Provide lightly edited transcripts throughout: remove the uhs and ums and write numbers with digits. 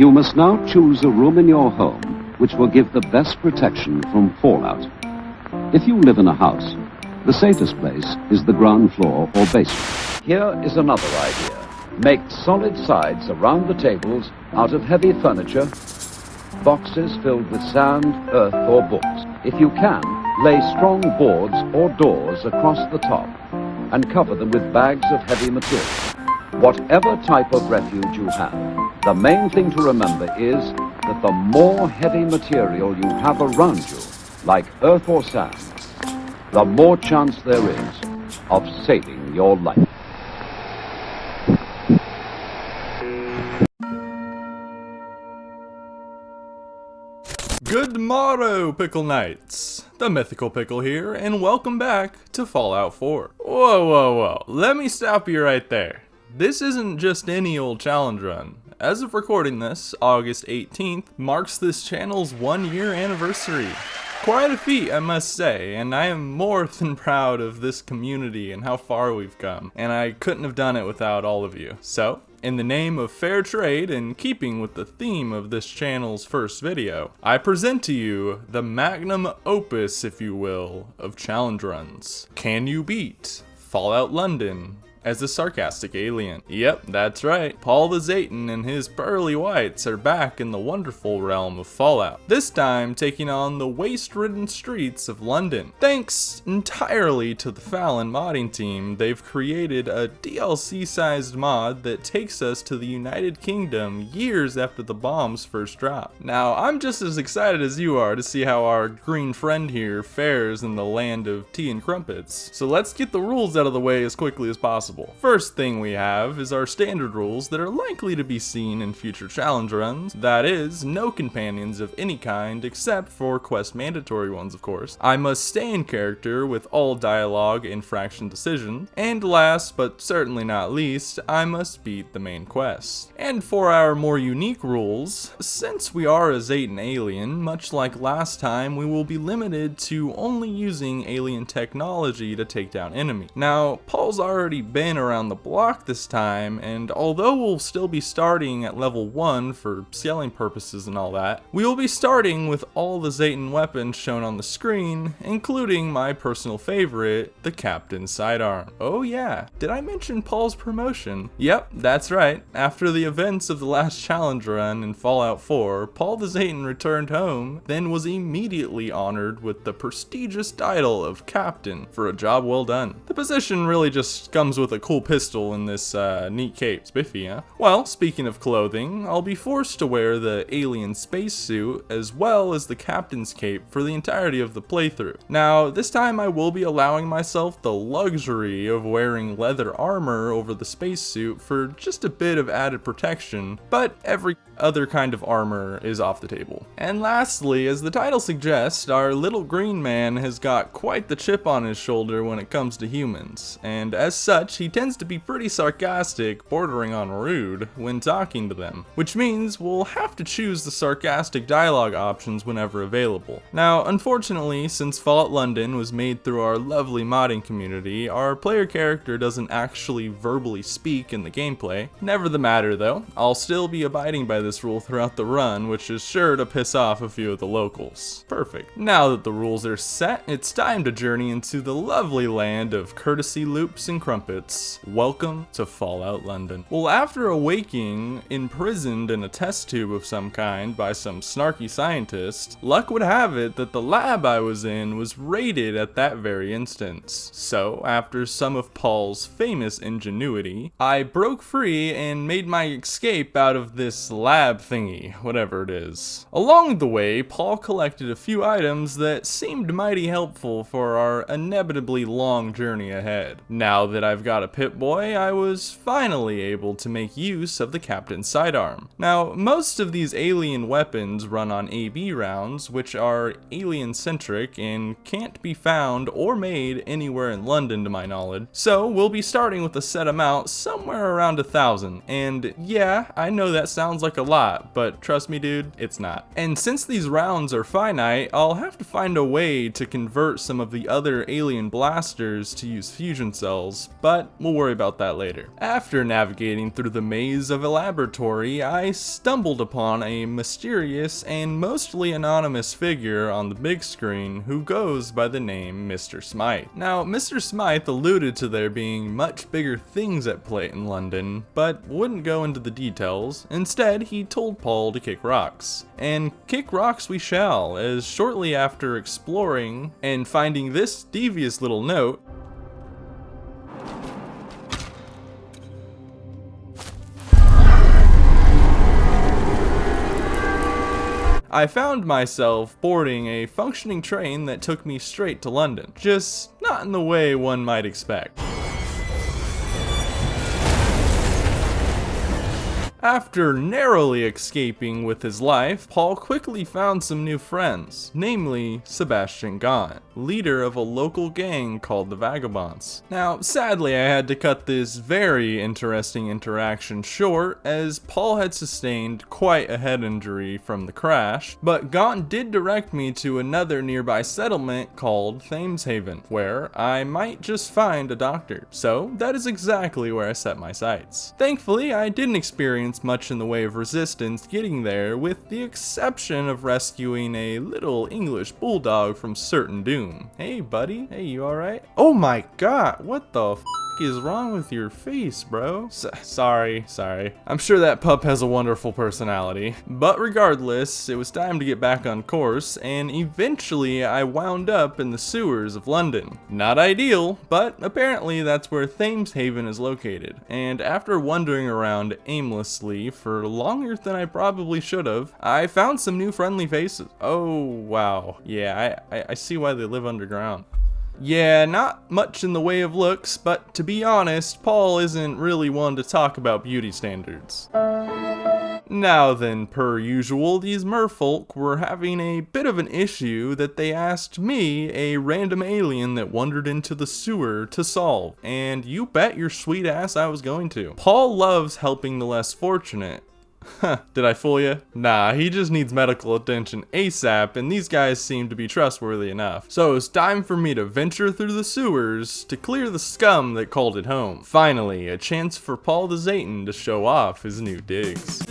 You must now choose a room in your home which will give the best protection from fallout. If you live in a house, the safest place is the ground floor or basement. Here is another idea. Make solid sides around the tables out of heavy furniture, boxes filled with sand, earth, or books. If you can, lay strong boards or doors across the top and cover them with bags of heavy material. Whatever type of refuge you have, the main thing to remember is that the more heavy material you have around you, like earth or sand, the more chance there is of saving your life. Good morrow, Pickle Knights! The Mythical Pickle here, and welcome back to Fallout 4. Whoa, let me stop you right there. This isn't just any old challenge run. As of recording this, August 18th marks this channel's 1-year anniversary. Quite a feat, I must say, and I am more than proud of this community and how far we've come, and I couldn't have done it without all of you. So, in the name of fair trade and keeping with the theme of this channel's first video, I present to you the magnum opus, if you will, of challenge runs. Can you beat Fallout London as a Sarcastic Alien? Yep, that's right. Paul the Zayton and his pearly whites are back in the wonderful realm of Fallout, this time taking on the waste-ridden streets of London. Thanks entirely to the Fallon modding team, they've created a DLC-sized mod that takes us to the United Kingdom years after the bombs first dropped. Now, I'm just as excited as you are to see how our green friend here fares in the land of tea and crumpets, so let's get the rules out of the way as quickly as possible. First thing we have is our standard rules that are likely to be seen in future challenge runs. That is, no companions of any kind except for quest mandatory ones, of course. I must stay in character with all dialogue and fraction decision. And last, but certainly not least, I must beat the main quest. And for our more unique rules, since we are a Zayton alien, much like last time, we will be limited to only using alien technology to take down enemies. Now, Paul's already been around the block this time, and although we'll still be starting at level 1 for scaling purposes and all that, we will be starting with all the Zayton weapons shown on the screen, including my personal favorite, the Captain's Sidearm. Oh yeah, did I mention Paul's promotion? Yep, that's right. After the events of the last challenge run in Fallout 4, Paul the Zayton returned home, then was immediately honored with the prestigious title of Captain for a job well done. The position really just comes with a cool pistol in this neat cape. Spiffy, huh? Well, speaking of clothing, I'll be forced to wear the alien spacesuit as well as the captain's cape for the entirety of the playthrough. Now, this time I will be allowing myself the luxury of wearing leather armor over the spacesuit for just a bit of added protection, but every other kind of armor is off the table. And lastly, as the title suggests, our little green man has got quite the chip on his shoulder when it comes to humans, and as such, he tends to be pretty sarcastic, bordering on rude, when talking to them, which means we'll have to choose the sarcastic dialogue options whenever available. Now, unfortunately, since Fallout London was made through our lovely modding community, our player character doesn't actually verbally speak in the gameplay. Never the matter though, I'll still be abiding by this rule throughout the run, which is sure to piss off a few of the locals. Perfect. Now that the rules are set, it's time to journey into the lovely land of courtesy loops and crumpets. Welcome to Fallout London. Well, after awaking, imprisoned in a test tube of some kind by some snarky scientist, luck would have it that the lab I was in was raided at that very instance. So, after some of Paul's famous ingenuity, I broke free and made my escape out of this lab thingy, whatever it is. Along the way, Paul collected a few items that seemed mighty helpful for our inevitably long journey ahead. Now that I've got a Pip-Boy, I was finally able to make use of the Captain's Sidearm. Now, most of these alien weapons run on AB rounds, which are alien-centric and can't be found or made anywhere in London to my knowledge, so we'll be starting with a set amount somewhere around 1,000, and yeah, I know that sounds like a lot, but trust me dude, it's not. And since these rounds are finite, I'll have to find a way to convert some of the other alien blasters to use fusion cells, but but we'll worry about that later. After navigating through the maze of a laboratory, I stumbled upon a mysterious and mostly anonymous figure on the big screen who goes by the name Mr. Smythe. Now, Mr. Smythe alluded to there being much bigger things at play in London, but wouldn't go into the details. Instead, he told Paul to kick rocks. And kick rocks we shall, as shortly after exploring and finding this devious little note, I found myself boarding a functioning train that took me straight to London. Just not in the way one might expect. After narrowly escaping with his life, Paul quickly found some new friends, namely Sebastian Gaunt, leader of a local gang called the Vagabonds. Now, sadly, I had to cut this very interesting interaction short, as Paul had sustained quite a head injury from the crash, but Gaunt did direct me to another nearby settlement called Thameshaven, where I might just find a doctor. So, that is exactly where I set my sights. Thankfully, I didn't experience much in the way of resistance getting there, with the exception of rescuing a little English bulldog from certain doom. Hey buddy, hey, you alright? Oh my god, what the f is wrong with your face, bro? Sorry. I'm sure that pup has a wonderful personality. But regardless, it was time to get back on course, and eventually I wound up in the sewers of London. Not ideal, but apparently that's where Thameshaven is located. And after wandering around aimlessly for longer than I probably should have, I found some new friendly faces. Oh wow, yeah, I see why they live underground. Yeah, not much in the way of looks, but to be honest, Paul isn't really one to talk about beauty standards. Now then, per usual, these merfolk were having a bit of an issue that they asked me, a random alien that wandered into the sewer, to solve, and you bet your sweet ass I was going to. Paul loves helping the less fortunate. Huh, did I fool you? Nah, he just needs medical attention ASAP, and these guys seem to be trustworthy enough. So it's time for me to venture through the sewers to clear the scum that called it home. Finally, a chance for Paul the Zayton to show off his new digs.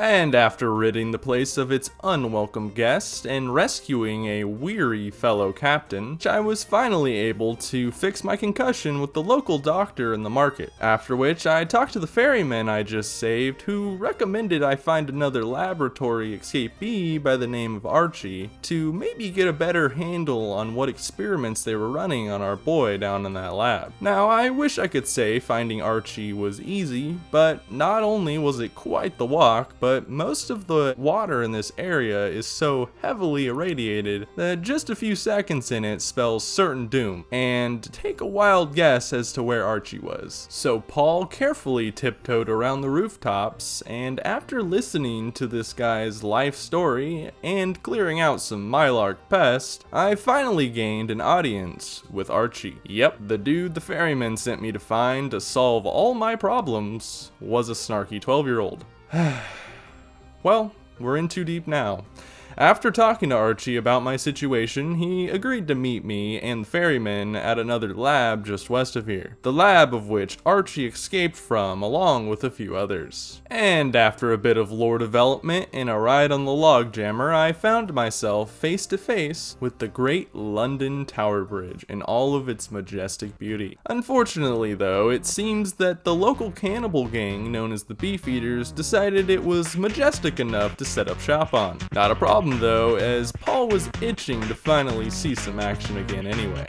And after ridding the place of its unwelcome guest and rescuing a weary fellow captain, I was finally able to fix my concussion with the local doctor in the market. After which I talked to the ferryman I just saved, who recommended I find another laboratory escapee by the name of Archie to maybe get a better handle on what experiments they were running on our boy down in that lab. Now, I wish I could say finding Archie was easy, but not only was it quite the walk, but most of the water in this area is so heavily irradiated that just a few seconds in it spells certain doom, and take a wild guess as to where Archie was. So Paul carefully tiptoed around the rooftops, and after listening to this guy's life story and clearing out some Mylark pest, I finally gained an audience with Archie. Yep, the dude the ferryman sent me to find to solve all my problems was a snarky 12-year-old. Well, we're in too deep now. After talking to Archie about my situation, he agreed to meet me and the ferryman at another lab just west of here. The lab of which Archie escaped from along with a few others. And after a bit of lore development and a ride on the logjammer, I found myself face to face with the Great London Tower Bridge in all of its majestic beauty. Unfortunately though, it seems that the local cannibal gang known as the Beefeaters decided it was majestic enough to set up shop on. Not a problem though, as Paul was itching to finally see some action again anyway.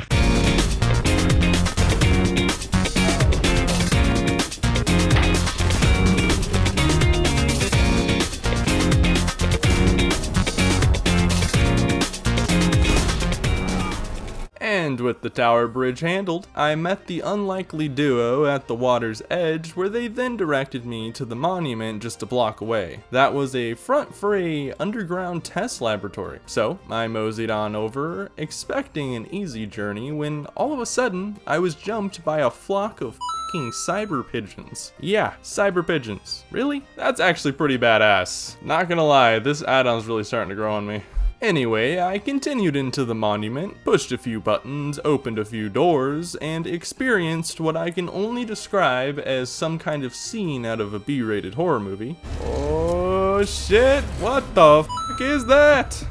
And with the tower bridge handled, I met the unlikely duo at the water's edge, where they then directed me to the monument just a block away. That was a front for a underground test laboratory. So I moseyed on over, expecting an easy journey, when all of a sudden I was jumped by a flock of cyber pigeons. Yeah, cyber pigeons. Really? That's actually pretty badass. Not gonna lie, this add-on's really starting to grow on me. Anyway, I continued into the monument, pushed a few buttons, opened a few doors, and experienced what I can only describe as some kind of scene out of a B-rated horror movie. Oh shit, what the f*** is that?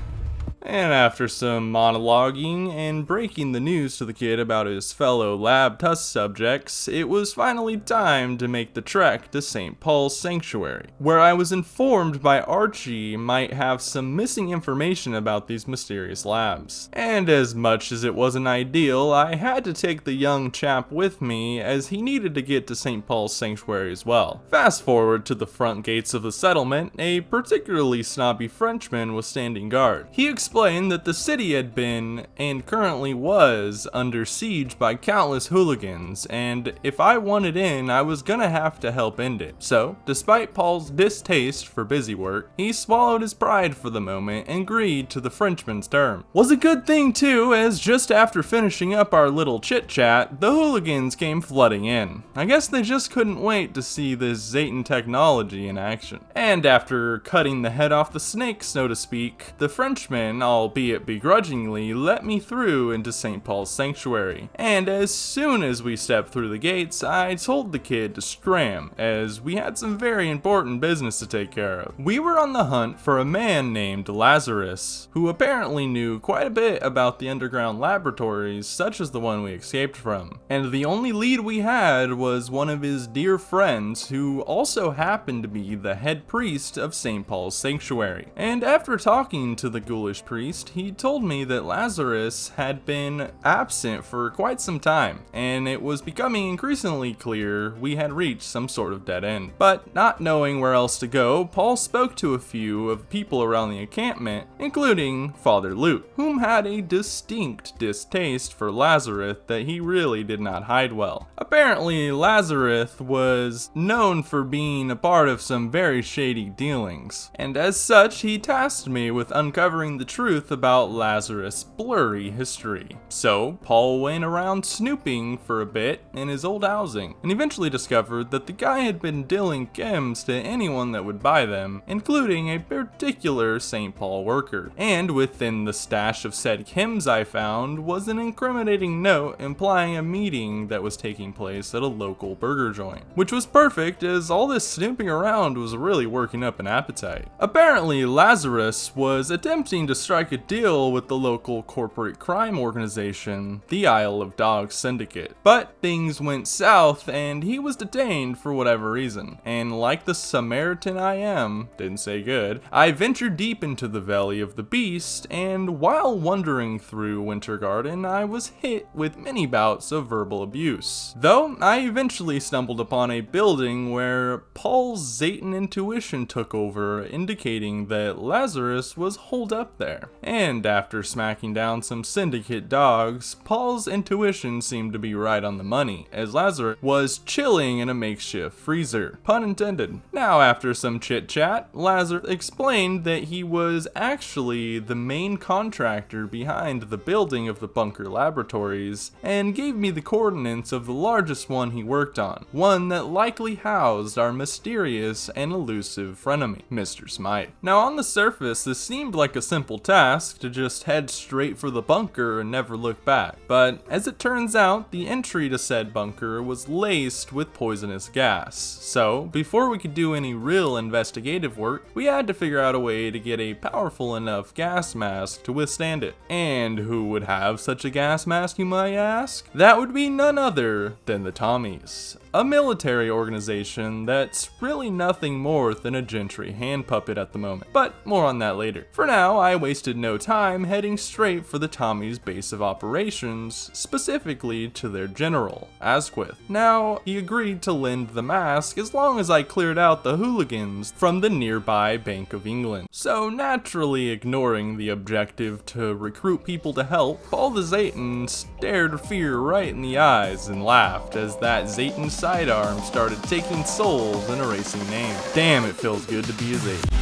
And after some monologuing and breaking the news to the kid about his fellow lab test subjects, it was finally time to make the trek to St. Paul's Sanctuary, where I was informed by Archie might have some missing information about these mysterious labs. And as much as it wasn't ideal, I had to take the young chap with me, as he needed to get to St. Paul's Sanctuary as well. Fast forward to the front gates of the settlement, a particularly snobby Frenchman was standing guard. He explained that the city had been, and currently was, under siege by countless hooligans, and if I wanted in, I was gonna have to help end it. So, despite Paul's distaste for busy work, he swallowed his pride for the moment and agreed to the Frenchman's term. Was a good thing too, as just after finishing up our little chit-chat, the hooligans came flooding in. I guess they just couldn't wait to see this Zayton technology in action. And after cutting the head off the snake, so to speak, the Frenchman, albeit begrudgingly, let me through into St. Paul's Sanctuary. And as soon as we stepped through the gates, I told the kid to scram, as we had some very important business to take care of. We were on the hunt for a man named Lazarus, who apparently knew quite a bit about the underground laboratories such as the one we escaped from. And the only lead we had was one of his dear friends, who also happened to be the head priest of St. Paul's Sanctuary. And after talking to the ghoulish priest, he told me that Lazarus had been absent for quite some time, and it was becoming increasingly clear we had reached some sort of dead end. But not knowing where else to go, Paul spoke to a few of the people around the encampment, including Father Luke, whom had a distinct distaste for Lazarus that he really did not hide well. Apparently, Lazarus was known for being a part of some very shady dealings, and as such, he tasked me with uncovering the truth about Lazarus' blurry history. So, Paul went around snooping for a bit in his old housing, and eventually discovered that the guy had been dealing chems to anyone that would buy them, including a particular St. Paul worker. And within the stash of said chems I found was an incriminating note implying a meeting that was taking place at a local burger joint, which was perfect as all this snooping around was really working up an appetite. Apparently, Lazarus was attempting to strike a deal with the local corporate crime organization, the Isle of Dogs Syndicate. But things went south and he was detained for whatever reason. And like the Samaritan I am, didn't say good, I ventured deep into the Valley of the Beast, and while wandering through Winter Garden, I was hit with many bouts of verbal abuse. Though I eventually stumbled upon a building where Paul's Zayton intuition took over, indicating that Lazarus was holed up there. And after smacking down some syndicate dogs, Paul's intuition seemed to be right on the money, as Lazarus was chilling in a makeshift freezer. Pun intended. Now, after some chit-chat, Lazarus explained that he was actually the main contractor behind the building of the bunker laboratories, and gave me the coordinates of the largest one he worked on, one that likely housed our mysterious and elusive frenemy, Mr. Smite. Now, on the surface, this seemed like a simple task to just head straight for the bunker and never look back, but as it turns out, the entry to said bunker was laced with poisonous gas. So, before we could do any real investigative work, we had to figure out a way to get a powerful enough gas mask to withstand it. And who would have such a gas mask, you might ask? That would be none other than the Tommies, a military organization that's really nothing more than a gentry hand puppet at the moment, but more on that later. For now, I wasted wasted no time heading straight for the Tommy's base of operations, specifically to their general, Asquith. Now, he agreed to lend the mask as long as I cleared out the hooligans from the nearby Bank of England. So naturally ignoring the objective to recruit people to help, Paul the Zayton stared fear right in the eyes and laughed as that Zayton sidearm started taking souls and erasing names. Damn, it feels good to be a Zayton.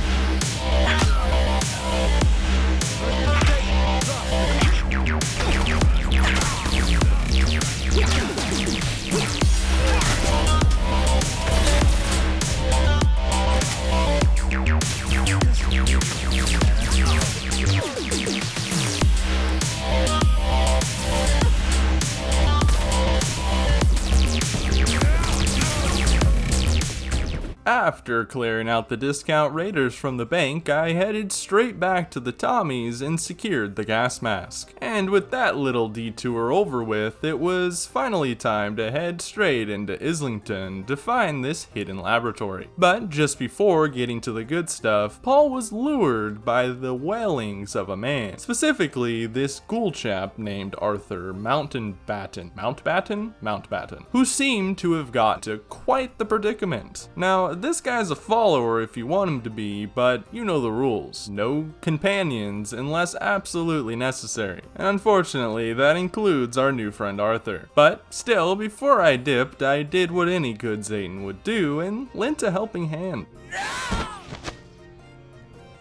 After clearing out the discount raiders from the bank, I headed straight back to the Tommy's and secured the gas mask. And with that little detour over with, it was finally time to head straight into Islington to find this hidden laboratory. But just before getting to the good stuff, Paul was lured by the wailings of a man. Specifically, this ghoul chap named Arthur Mountbatten, who seemed to have got to quite the predicament. Now, this guy's a follower if you want him to be, but you know the rules. No companions unless absolutely necessary. And unfortunately, that includes our new friend Arthur. But still, before I dipped, I did what any good Zayton would do and lent a helping hand.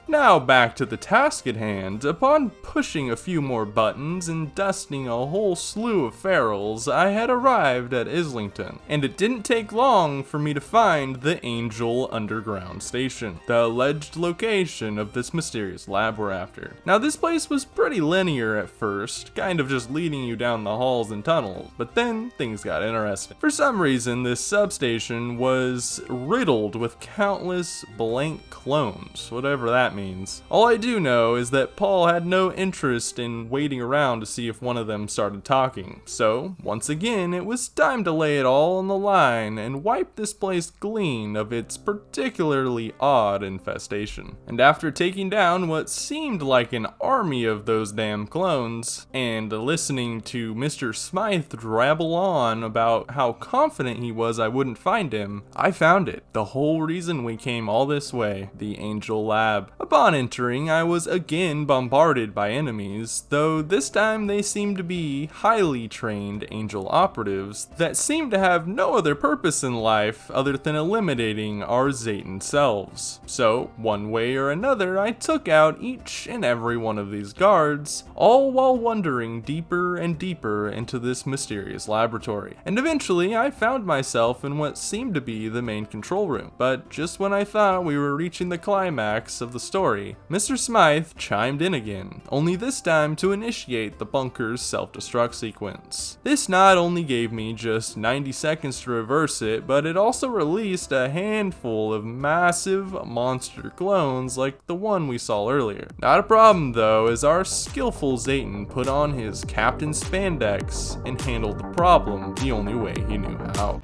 Now back to the task at hand. Upon pushing a few more buttons and dusting a whole slew of ferals, I had arrived at Islington, and it didn't take long for me to find the Angel Underground Station, the alleged location of this mysterious lab we're after. Now this place was pretty linear at first, kind of just leading you down the halls and tunnels, but then things got interesting. For some reason, this substation was riddled with countless blank clones, whatever that means. All I do know is that Paul had no interest in waiting around to see if one of them started talking. So, once again, it was time to lay it all on the line and wipe this place clean of its particularly odd infestation. And after taking down what seemed like an army of those damn clones, and listening to Mr. Smythe drabble on about how confident he was I wouldn't find him, I found it. The whole reason we came all this way, the Angel Lab. Upon entering, I was again bombarded by enemies, though this time they seemed to be highly trained Angel operatives that seemed to have no other purpose in life other than eliminating our Zayton selves. So, one way or another, I took out each and every one of these guards, all while wandering deeper and deeper into this mysterious laboratory. And eventually, I found myself in what seemed to be the main control room. But just when I thought we were reaching the climax of the story, Mr. Smythe chimed in again, only this time to initiate the bunker's self-destruct sequence. This not only gave me just 90 seconds to reverse it, but it also released a handful of massive monster clones like the one we saw earlier. Not a problem though, as our skillful Zayton put on his Captain Spandex and handled the problem the only way he knew how.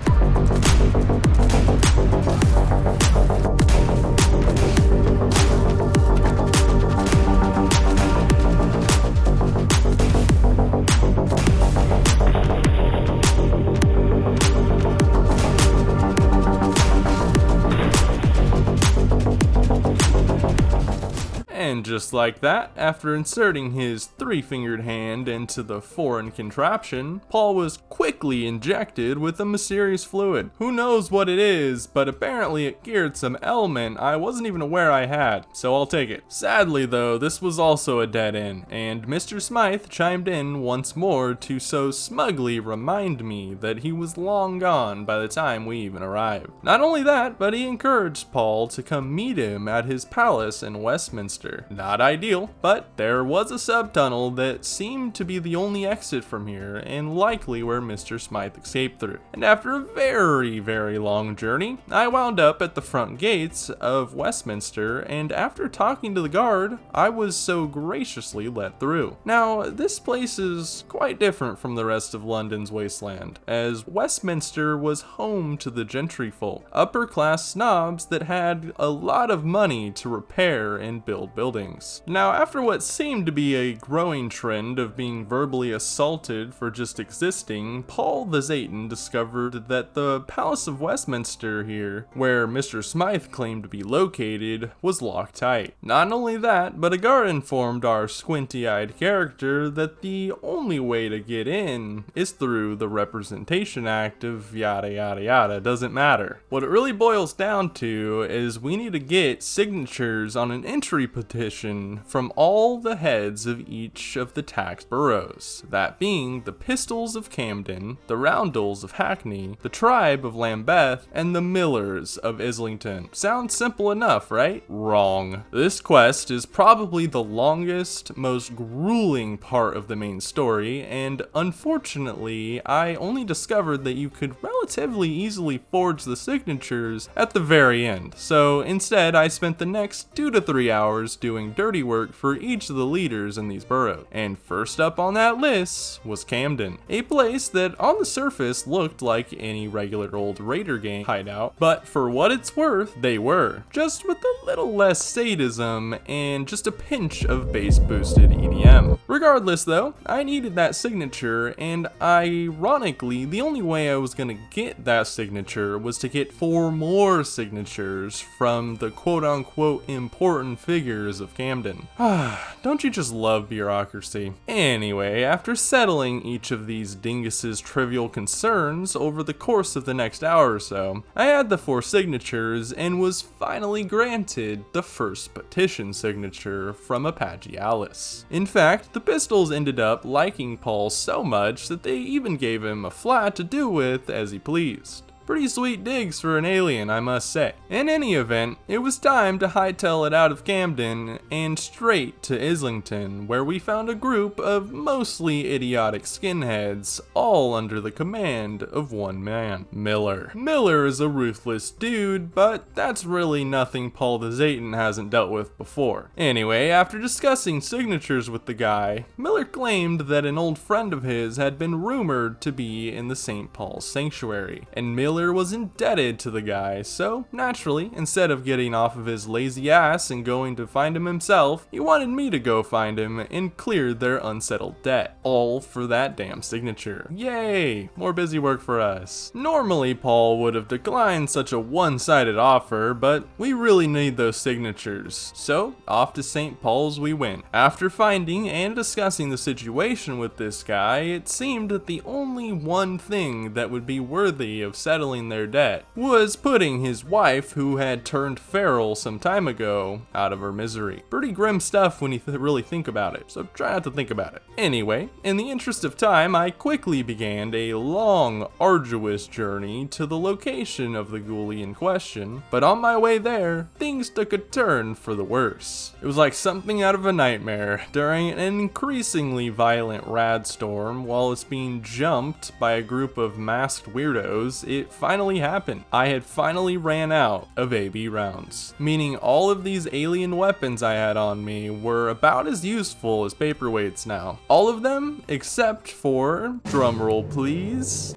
And just like that, after inserting his three-fingered hand into the foreign contraption, Paul was quickly injected with a mysterious fluid. Who knows what it is, but apparently it geared some element I wasn't even aware I had, so I'll take it. Sadly though, this was also a dead end, and Mr. Smythe chimed in once more to so smugly remind me that he was long gone by the time we even arrived. Not only that, but he encouraged Paul to come meet him at his palace in Westminster. Not ideal, but there was a subtunnel that seemed to be the only exit from here and likely where Mr. Smythe escaped through. And after a very long journey, I wound up at the front gates of Westminster, and after talking to the guard, I was so graciously let through. Now, this place is quite different from the rest of London's wasteland, as Westminster was home to the gentry folk, upper class snobs that had a lot of money to repair and build buildings. things. Now, after what seemed to be a growing trend of being verbally assaulted for just existing, Paul the Zayton discovered that the Palace of Westminster here, where Mr. Smythe claimed to be located, was locked tight. Not only that, but a guard informed our squinty-eyed character that the only way to get in is through the Representation Act of yada yada yada, doesn't matter. What it really boils down to is we need to get signatures on an entry petition from all the heads of each of the tax boroughs, that being the Pistols of Camden, the Roundels of Hackney, the Tribe of Lambeth, and the Millers of Islington. Sounds simple enough, right? Wrong. This quest is probably the longest, most grueling part of the main story, and unfortunately, I only discovered that you could relatively easily forge the signatures at the very end. So instead, I spent the next 2 to 3 hours doing dirty work for each of the leaders in these boroughs. And first up on that list was Camden, a place that on the surface looked like any regular old raider gang hideout, but for what it's worth, they were, just with a little less sadism and just a pinch of bass boosted EDM. Regardless though, I needed that signature, and ironically, the only way I was gonna get that signature was to get 4 more signatures from the quote-unquote important figures of Camden. Don't you just love bureaucracy? Anyway, after settling each of these dingus's trivial concerns over the course of the next hour or so, I had the 4 signatures and was finally granted the first petition signature from Apache Alice. In fact, the Pistols ended up liking Paul so much that they even gave him a flat to do with as he pleased. Pretty sweet digs for an alien, I must say. In any event, it was time to hightail it out of Camden and straight to Islington, where we found a group of mostly idiotic skinheads, all under the command of one man, Miller. Miller is a ruthless dude, but that's really nothing Paul the Zayton hasn't dealt with before. Anyway, after discussing signatures with the guy, Miller claimed that an old friend of his had been rumored to be in the St. Paul's Sanctuary, and Miller was indebted to the guy, so naturally, instead of getting off of his lazy ass and going to find him himself, he wanted me to go find him and clear their unsettled debt. All for that damn signature. Yay! More busy work for us. Normally, Paul would have declined such a one-sided offer, but we really need those signatures. So, off to St. Paul's we went. After finding and discussing the situation with this guy, it seemed that the only one thing that would be worthy of settling their debt was putting his wife, who had turned feral some time ago, out of her misery. Pretty grim stuff when you really think about it, so try not to think about it. Anyway, in the interest of time, I quickly began a long, arduous journey to the location of the ghoulie in question, but on my way there, things took a turn for the worse. It was like something out of a nightmare. During an increasingly violent rad storm, while it's being jumped by a group of masked weirdos, it finally happened. I had finally ran out of AB rounds, meaning all of these alien weapons I had on me were about as useful as paperweights now. All of them except for, drumroll please,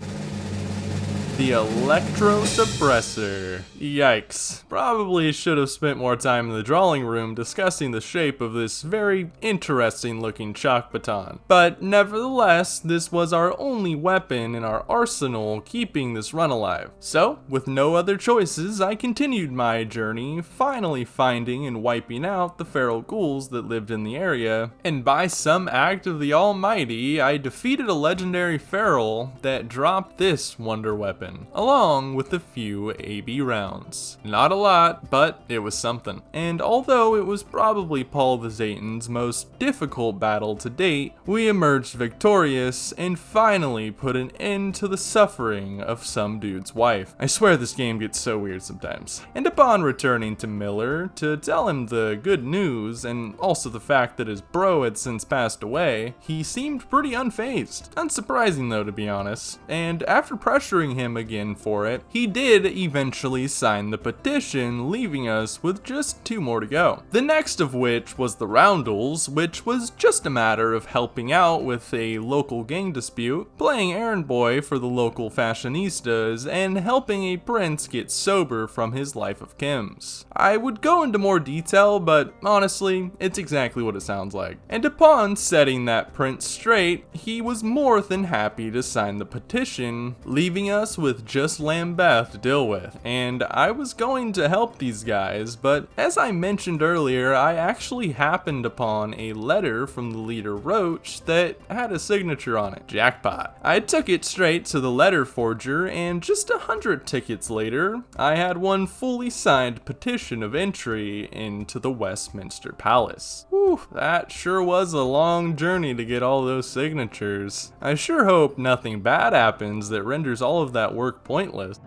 the electro suppressor. Yikes. Probably should have spent more time in the drawing room discussing the shape of this very interesting looking chalk baton. But nevertheless, this was our only weapon in our arsenal keeping this run alive. So, with no other choices, I continued my journey, finally finding and wiping out the feral ghouls that lived in the area, and by some act of the Almighty, I defeated a legendary feral that dropped this wonder weapon, along with a few AB rounds. Not a lot, but it was something. And although it was probably Paul the Zayton's most difficult battle to date, we emerged victorious and finally put an end to the suffering of some dude's wife. I swear this game gets so weird sometimes. And upon returning to Miller to tell him the good news and also the fact that his bro had since passed away, he seemed pretty unfazed. Unsurprising though, to be honest. And after pressuring him him again for it, he did eventually sign the petition, leaving us with just 2 more to go. The next of which was the roundels, which was just a matter of helping out with a local gang dispute, playing errand boy for the local fashionistas, and helping a prince get sober from his life of chems. I would go into more detail, but honestly, it's exactly what it sounds like. And upon setting that prince straight, he was more than happy to sign the petition, leaving us with just Lambeth to deal with. And I was going to help these guys, but as I mentioned earlier, I actually happened upon a letter from the leader Roach that had a signature on it. Jackpot. I took it straight to the letter forger, and just 100 tickets later, I had one fully signed petition of entry into the Westminster Palace. Whew, that sure was a long journey to get all those signatures. I sure hope nothing bad happens that renders all of that work pointless.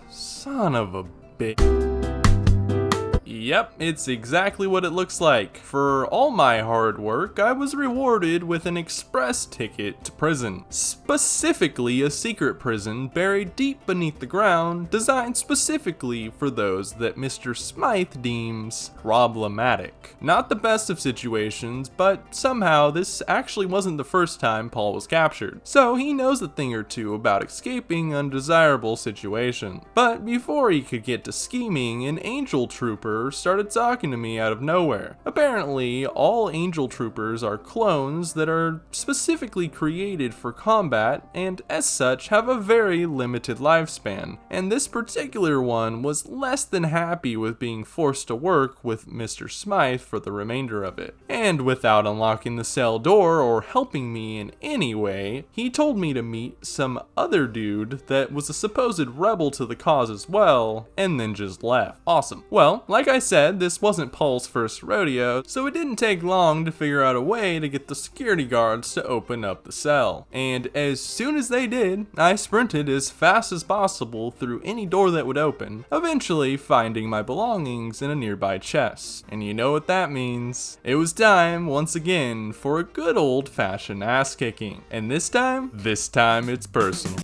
Son of a bitch. Yep, it's exactly what it looks like. For all my hard work, I was rewarded with an express ticket to prison. Specifically a secret prison buried deep beneath the ground, designed specifically for those that Mr. Smythe deems problematic. Not the best of situations, but somehow this actually wasn't the first time Paul was captured, so he knows a thing or two about escaping undesirable situations. But before he could get to scheming, an angel trooper started talking to me out of nowhere. Apparently, all angel troopers are clones that are specifically created for combat and as such have a very limited lifespan, and this particular one was less than happy with being forced to work with Mr. Smythe for the remainder of it. And without unlocking the cell door or helping me in any way, he told me to meet some other dude that was a supposed rebel to the cause as well, and then just left. Awesome. Well, like I said, this wasn't Paul's first rodeo, so it didn't take long to figure out a way to get the security guards to open up the cell. And as soon as they did, I sprinted as fast as possible through any door that would open, eventually finding my belongings in a nearby chest. And you know what that means. It was time, once again, for a good old-fashioned ass-kicking. And this time it's personal.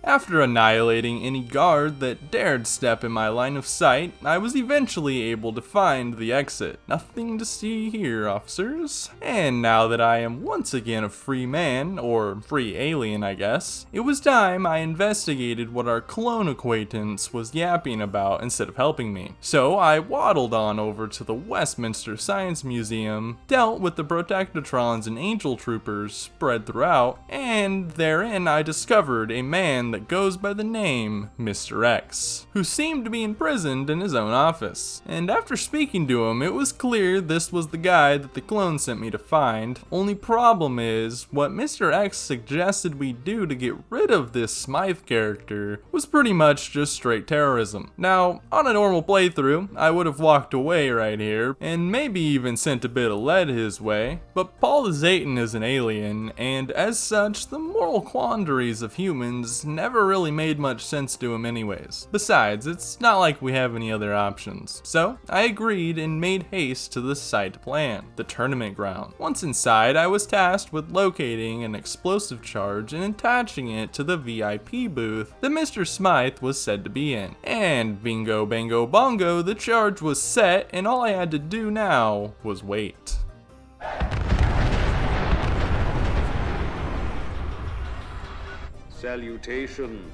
After annihilating any guard that dared step in my line of sight, I was eventually able to find the exit. Nothing to see here, officers. And now that I am once again a free man, or free alien I guess, it was time I investigated what our clone acquaintance was yapping about instead of helping me. So I waddled on over to the Westminster Science Museum, dealt with the Protectatrons and Angel Troopers spread throughout, and therein I discovered a man that goes by the name Mr. X, who seemed to be imprisoned in his own office. And after speaking to him, it was clear this was the guy that the clone sent me to find. Only problem is, what Mr. X suggested we do to get rid of this Smythe character was pretty much just straight terrorism. Now, on a normal playthrough, I would have walked away right here, and maybe even sent a bit of lead his way, but Paul Zayton is an alien, and as such, the moral quandaries of humans never really made much sense to him anyways. Besides, it's not like we have any other options. So, I agreed and made haste to the site plan, the tournament ground. Once inside, I was tasked with locating an explosive charge and attaching it to the VIP booth that Mr. Smythe was said to be in. And bingo bango bongo, the charge was set, and all I had to do now was wait. Salutations.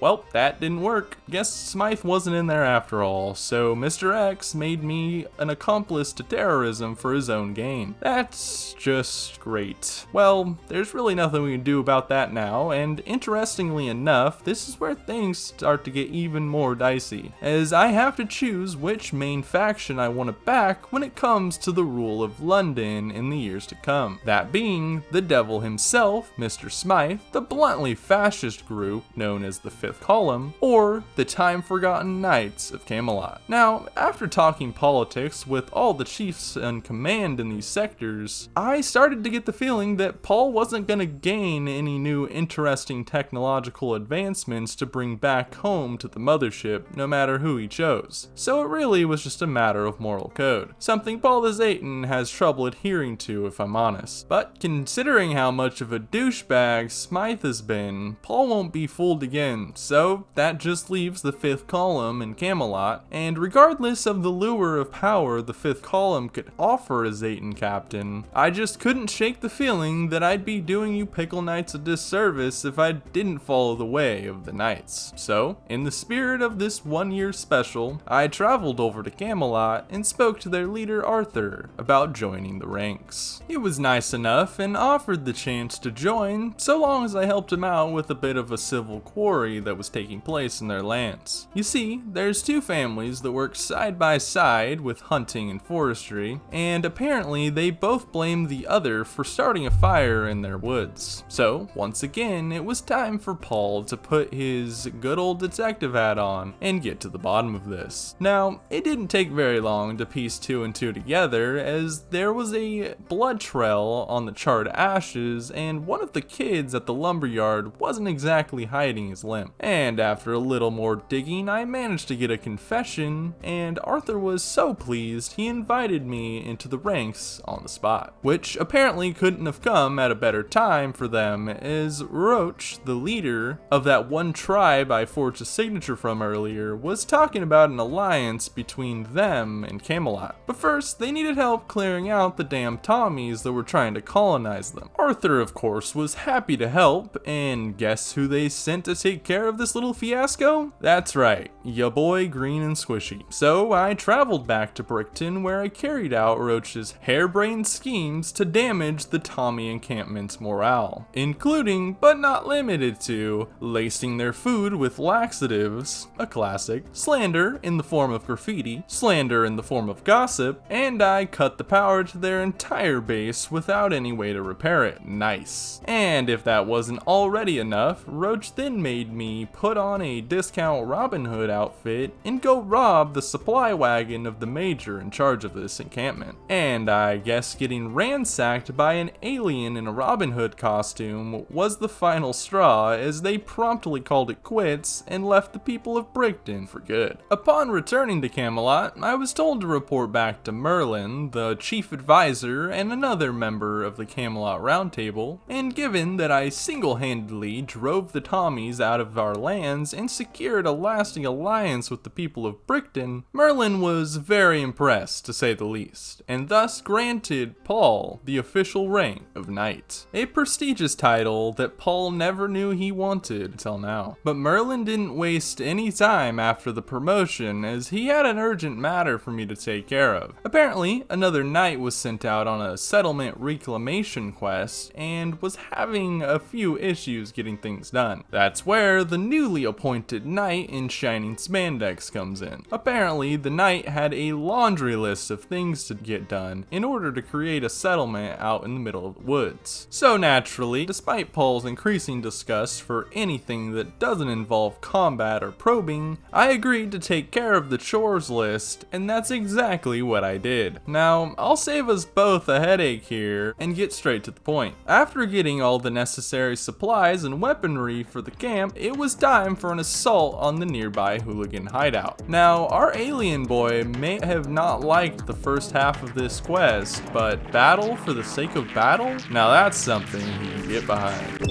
Well, that didn't work. Guess Smythe wasn't in there after all, so Mr. X made me an accomplice to terrorism for his own gain. That's just great. Well, there's really nothing we can do about that now, and interestingly enough, this is where things start to get even more dicey, as I have to choose which main faction I want to back when it comes to the rule of London in the years to come. That being the devil himself, Mr. Smythe, the bluntly fascist group known as the Fifth Column, or the time-forgotten Knights of Camelot. Now, after talking politics with all the chiefs in command in these sectors, I started to get the feeling that Paul wasn't going to gain any new interesting technological advancements to bring back home to the mothership, no matter who he chose. So it really was just a matter of moral code, something Paul the Zayton has trouble adhering to, if I'm honest. But considering how much of a douchebag Smythe has been, Paul won't be fooled again, so that just leaves the Fifth Column in Camelot, and regardless of the lure of power the Fifth Column could offer a Zayton captain, I just couldn't shake the feeling that I'd be doing you Pickle Knights a disservice if I didn't follow the way of the Knights. So, in the spirit of this 1-year special, I traveled over to Camelot and spoke to their leader Arthur about joining the ranks. He was nice enough and offered the chance to join, so long as I helped him out with a bit of a civil quarry that was taking place in their lands. You see, there's two families that work side by side with hunting and forestry, and apparently they both blamed the other for starting a fire in their woods. So, once again, it was time for Paul to put his good old detective hat on and get to the bottom of this. Now, it didn't take very long to piece 2 and 2 together, as there was a blood trail on the charred ashes, and one of the kids at the lumberyard wasn't exactly hiding his limp. And after a little more digging, I managed to get a confession, and Arthur was so pleased he invited me into the ranks on the spot, which apparently couldn't have come at a better time for them, as Roach, the leader of that one tribe I forged a signature from earlier, was talking about an alliance between them and Camelot. But first, they needed help clearing out the damn Tommies that were trying to colonize them. Arthur, of course, was happy to help, and guess who they sent to take care of this little fiasco? That's right, ya boy Green and Squishy. So I traveled back to Brickton, where I carried out Roach's harebrained schemes to damage the Tommy encampment's morale, including, but not limited to, lacing their food with laxatives, a classic, slander in the form of graffiti, slander in the form of gossip, and I cut the power to their entire base without any way to repair it. Nice. And if that wasn't already enough, Roach then made me put on a discount Robin Hood outfit and go rob the supply wagon of the major in charge of this encampment. And I guess getting ransacked by an alien in a Robin Hood costume was the final straw, as they promptly called it quits and left the people of Brickton for good. Upon returning to Camelot, I was told to report back to Merlin, the chief advisor and another member of the Camelot Round Table, and given that I single-handedly drove the Tommies out of our lands and secured a lasting alliance with the people of Brickton, Merlin was very impressed, to say the least, and thus granted Paul the official rank of Knight, a prestigious title that Paul never knew he wanted until now. But Merlin didn't waste any time after the promotion, as he had an urgent matter for me to take care of. Apparently, another knight was sent out on a settlement reclamation quest and was having a few issues getting things done. That's where the newly appointed knight in shining spandex comes in. Apparently, the knight had a laundry list of things to get done in order to create a settlement out in the middle of the woods. So naturally, despite Paul's increasing disgust for anything that doesn't involve combat or probing, I agreed to take care of the chores list, and that's exactly what I did. Now, I'll save us both a headache here and get straight to the point. After getting all the necessary supplies and weaponry for the camp, it was time for an assault on the nearby hooligan hideout. Now, our alien boy may have not liked the first half of this quest, but battle for the sake of battle? Now that's something he can get behind.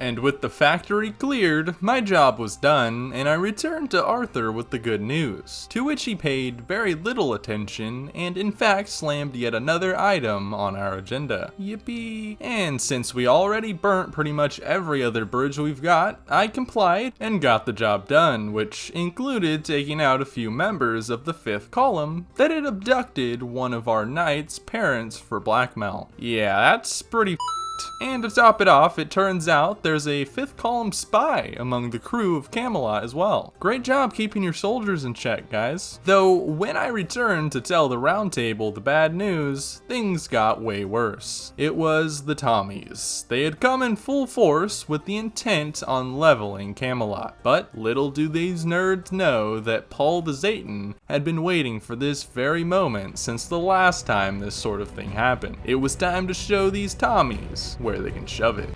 And with the factory cleared, my job was done, and I returned to Arthur with the good news, to which he paid very little attention, and in fact slammed yet another item on our agenda. Yippee! And since we already burnt pretty much every other bridge we've got, I complied and got the job done, which included taking out a few members of the 5th column that had abducted one of our knight's parents for blackmail. Yeah, that's pretty And to top it off, it turns out there's a 5th column spy among the crew of Camelot as well. Great job keeping your soldiers in check, guys. Though when I returned to tell the round table the bad news, things got way worse. It was the Tommies. They had come in full force with the intent on leveling Camelot. But little do these nerds know that Paul the Zayton had been waiting for this very moment since the last time this sort of thing happened. It was time to show these Tommies where they can shove it.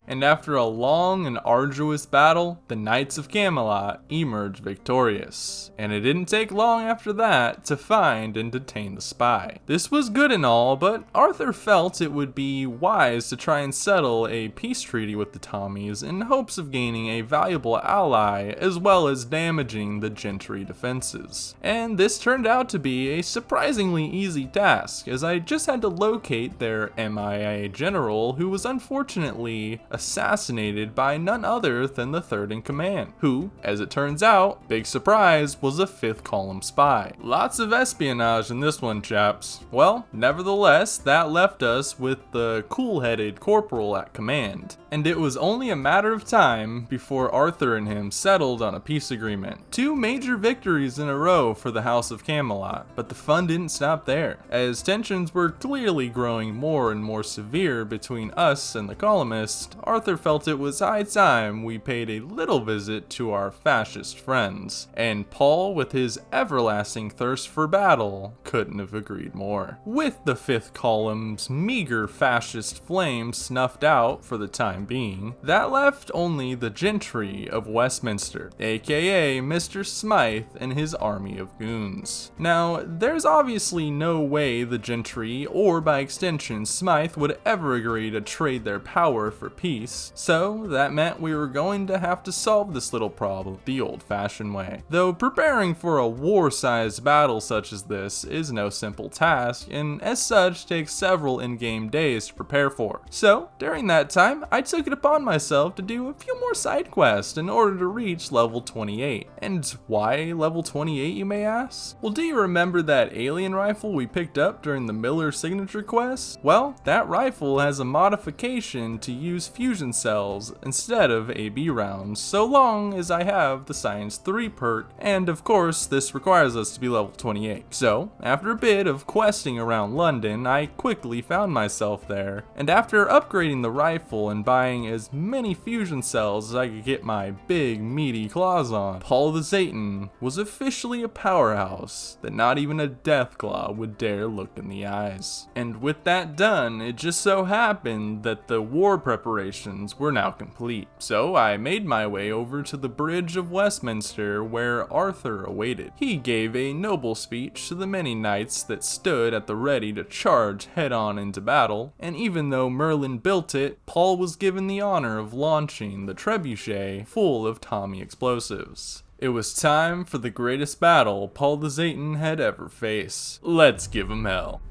And after a long and arduous battle, the Knights of Camelot emerged victorious. And it didn't take long after that to find and detain the spy. This was good and all, but Arthur felt it would be wise to try and settle a peace treaty with the Tommies in hopes of gaining a valuable ally as well as damaging the gentry defenses. And this turned out to be a surprisingly easy task, as I just had to locate their MIA general, who was unfortunately assassinated by none other than the 3rd in command, who, as it turns out, big surprise, was a 5th column spy. Lots of espionage in this one, chaps. Well, nevertheless, that left us with the cool-headed corporal at command, and it was only a matter of time before Arthur and him settled on a peace agreement. 2 major victories in a row for the House of Camelot, but the fun didn't stop there, as tensions were clearly growing more and more severe between us and the columnists. Arthur felt it was high time we paid a little visit to our fascist friends, and Paul, with his everlasting thirst for battle, couldn't have agreed more. With the 5th column's meager fascist flame snuffed out for the time being, that left only the gentry of Westminster, aka Mr. Smythe and his army of goons. Now, there's obviously no way the gentry, or by extension Smythe, would ever agree to trade their power for peace, so that meant we were going to have to solve this little problem the old-fashioned way. Though preparing for a war-sized battle such as this is no simple task, and as such takes several in-game days to prepare for. So, during that time, I took it upon myself to do a few more side quests in order to reach level 28. And why level 28, you may ask? Well, do you remember that alien rifle we picked up during the Miller signature quest? Well, that rifle has a modification to use fusion cells instead of AB rounds, so long as I have the Science 3 perk, and of course this requires us to be level 28. So, after a bit of questing around London, I quickly found myself there, and after upgrading the rifle and buying as many fusion cells as I could get my big meaty claws on, Paul the Zayton was officially a powerhouse that not even a Deathclaw would dare look in the eyes. And with that done, it just so happened that the war preparations were now complete. So I made my way over to the Bridge of Westminster where Arthur awaited. He gave a noble speech to the many knights that stood at the ready to charge head-on into battle, and even though Merlin built it, Paul was given the honor of launching the trebuchet full of Tommy explosives. It was time for the greatest battle Paul the Zayton had ever faced. Let's give him hell.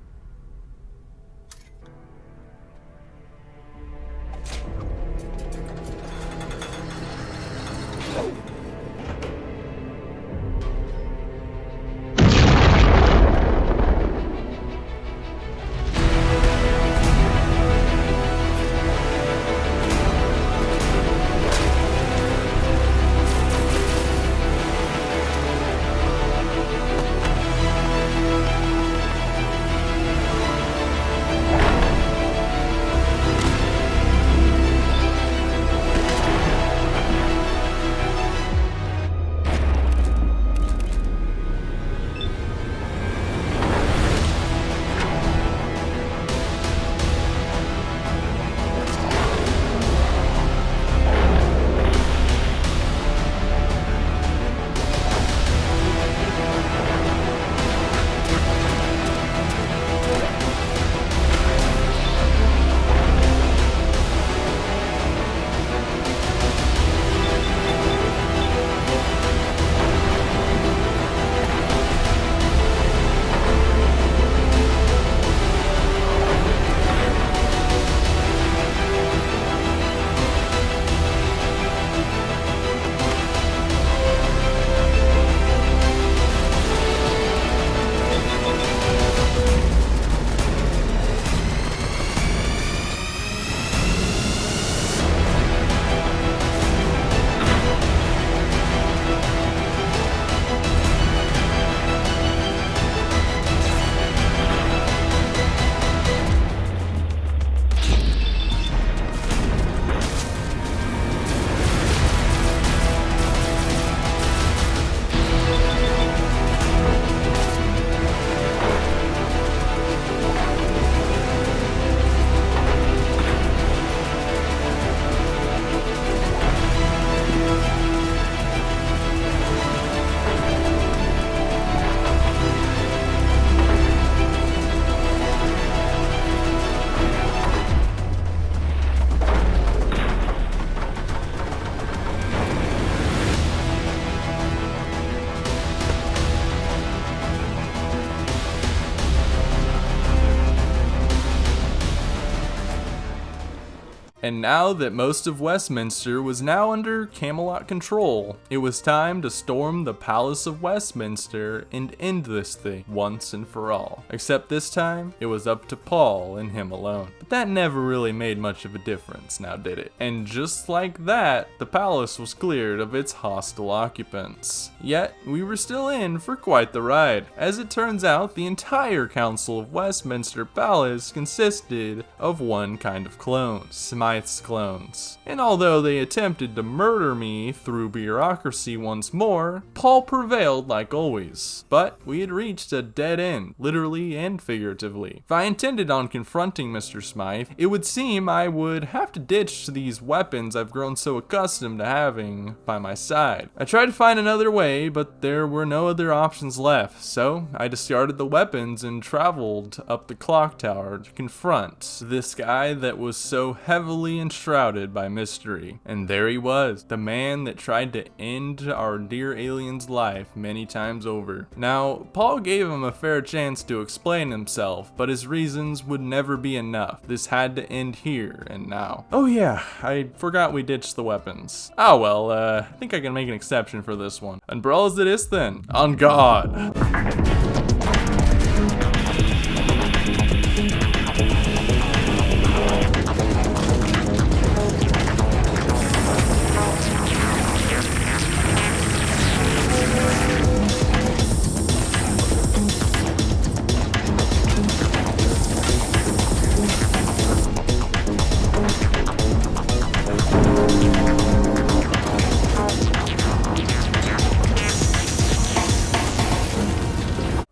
And now that most of Westminster was now under Camelot control, it was time to storm the Palace of Westminster and end this thing once and for all. Except this time, it was up to Paul and him alone. But that never really made much of a difference, now did it? And just like that, the palace was cleared of its hostile occupants. Yet, we were still in for quite the ride. As it turns out, the entire Council of Westminster Palace consisted of one kind of clones, Smythe's clones. And although they attempted to murder me through bureaucracy once more, Paul prevailed like always. But we had reached a dead end, literally and figuratively. If I intended on confronting Mr. Smythe, it would seem I would have to ditch these weapons I've grown so accustomed to having by my side. I tried to find another way, but there were no other options left, so I discarded the weapons and traveled up the clock tower to confront this guy that was so heavily enshrouded by mystery. And there he was, the man that tried to end our dear alien's life many times over. Now, Paul gave him a fair chance to explain himself, but his reasons would never be enough. This had to end here and now. Oh yeah, I forgot we ditched the weapons. Oh well, I think I can make an exception for this one. Umbrellas it is then. On God.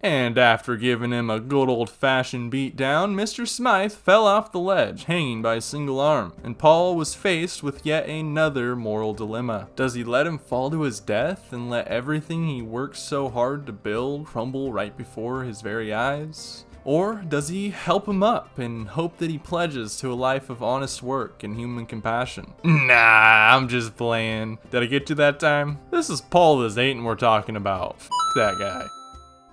And after giving him a good old-fashioned beatdown, Mr. Smythe fell off the ledge, hanging by a single arm, and Paul was faced with yet another moral dilemma. Does he let him fall to his death and let everything he worked so hard to build crumble right before his very eyes? Or does he help him up and hope that he pledges to a life of honest work and human compassion? Nah, I'm just playing. Did I get you that time? This is Paul the Zayton we're talking about. F that guy.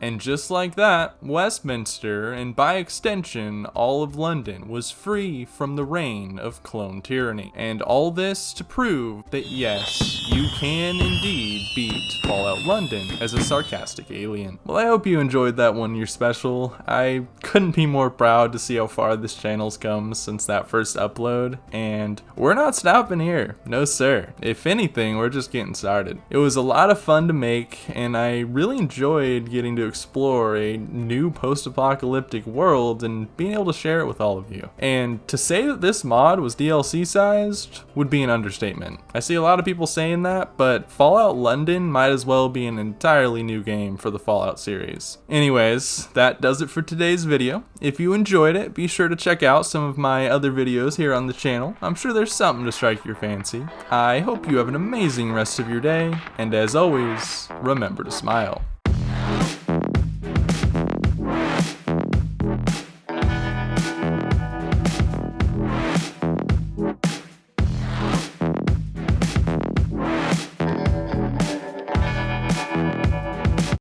And just like that, Westminster, and by extension all of London, was free from the reign of clone tyranny. And all this to prove that yes, you can indeed beat Fallout London as a sarcastic alien. Well, I hope you enjoyed that 1 year special. I couldn't be more proud to see how far this channel's come since that first upload, and we're not stopping here. No sir. If anything, we're just getting started. It was a lot of fun to make, and I really enjoyed getting to explore a new post-apocalyptic world and being able to share it with all of you. And to say that this mod was DLC sized would be an understatement. I see a lot of people saying that, but Fallout London might as well be an entirely new game for the Fallout series. Anyways, that does it for today's video. If you enjoyed it, be sure to check out some of my other videos here on the channel. I'm sure there's something to strike your fancy. I hope you have an amazing rest of your day, and as always, remember to smile.